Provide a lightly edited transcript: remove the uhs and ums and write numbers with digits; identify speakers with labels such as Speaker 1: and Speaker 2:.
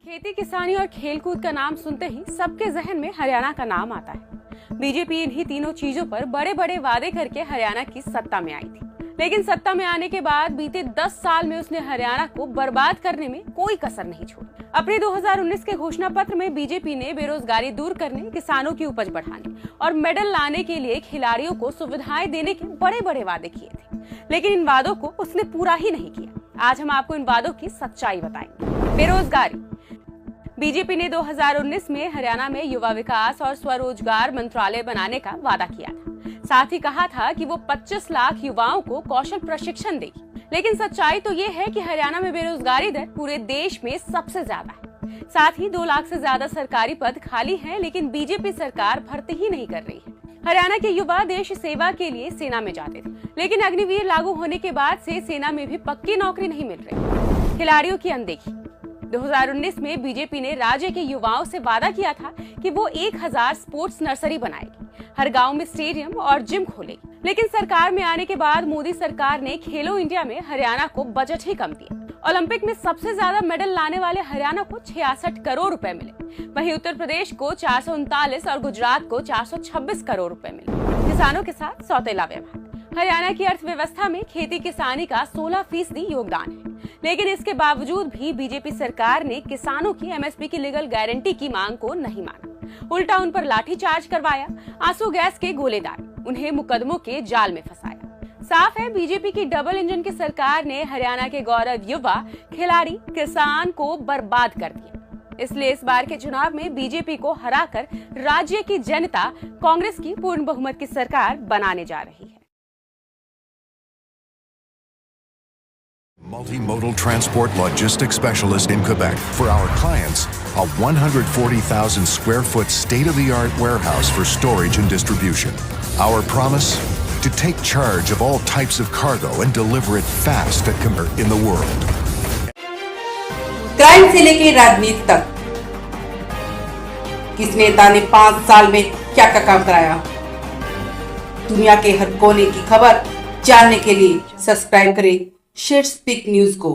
Speaker 1: खेती किसानी और खेलकूद का नाम सुनते ही सबके जहन में हरियाणा का नाम आता है। बीजेपी इन्हीं तीनों चीजों पर बड़े बड़े वादे करके हरियाणा की सत्ता में आई थी, लेकिन सत्ता में आने के बाद बीते 10 साल में उसने हरियाणा को बर्बाद करने में कोई कसर नहीं छोड़ी। अपने 2019 के घोषणा पत्र में बीजेपी ने बेरोजगारी दूर करने, किसानों की उपज बढ़ाने और मेडल लाने के लिए खिलाड़ियों को सुविधाएं देने के बड़े बड़े वादे किए थे, लेकिन इन वादों को उसने पूरा ही नहीं किया। आज हम आपको इन वादों की सच्चाई बताएंगे। बेरोजगारी। बीजेपी ने 2019 में हरियाणा में युवा विकास और स्वरोजगार मंत्रालय बनाने का वादा किया था। साथ ही कहा था कि वो 25 लाख युवाओं को कौशल प्रशिक्षण देगी, लेकिन सच्चाई तो ये है कि हरियाणा में बेरोजगारी दर पूरे देश में सबसे ज्यादा है। साथ ही 2 लाख से ज्यादा सरकारी पद खाली हैं, लेकिन बीजेपी सरकार भर्ती ही नहीं कर रही है। हरियाणा के युवा देश सेवा के लिए सेना में जाते थे, लेकिन अग्निवीर लागू होने के बाद से सेना में भी पक्की नौकरी नहीं मिल रही। खिलाड़ियों की अनदेखी। 2019 में बीजेपी ने राज्य के युवाओं से वादा किया था कि वो 1000 स्पोर्ट्स नर्सरी बनाएगी, हर गांव में स्टेडियम और जिम खोलेगी, लेकिन सरकार में आने के बाद मोदी सरकार ने खेलो इंडिया में हरियाणा को बजट ही कम दिया। ओलंपिक में सबसे ज्यादा मेडल लाने वाले हरियाणा को 66 करोड़ रुपए मिले, वहीं उत्तर प्रदेश को 439 और गुजरात को 426 करोड़ रुपए मिले। किसानों के साथ सौतेला व्यवहार। हरियाणा की अर्थव्यवस्था में खेती किसानी का 16% योगदान है, लेकिन इसके बावजूद भी बीजेपी सरकार ने किसानों की एमएसपी की लीगल गारंटी की मांग को नहीं माना, उल्टा उन पर लाठीचार्ज करवाया, आंसू गैस के गोले डाले, उन्हें मुकदमों के जाल में फंसाया। साफ है, बीजेपी की डबल इंजन की सरकार ने हरियाणा के गौरव युवा, खिलाड़ी, किसान को बर्बाद कर दिया। इसलिए इस बार के चुनाव में बीजेपी को हराकर राज्य की जनता कांग्रेस की पूर्ण बहुमत की सरकार बनाने जा रही है।
Speaker 2: Multimodal transport logistics specialist in Quebec. For our clients, a 140,000 square foot state-of-the-art warehouse for storage and distribution. Our promise? To take charge of all types of cargo and deliver it fast in the world.
Speaker 3: Crime से लेके राजनीति तक, किस नेता ने 5 साल में क्या क्या काम कराया? दुनिया के हर कोने की खबर जानने के लिए सब्सक्राइब करें शेयर स्पीक न्यूज को।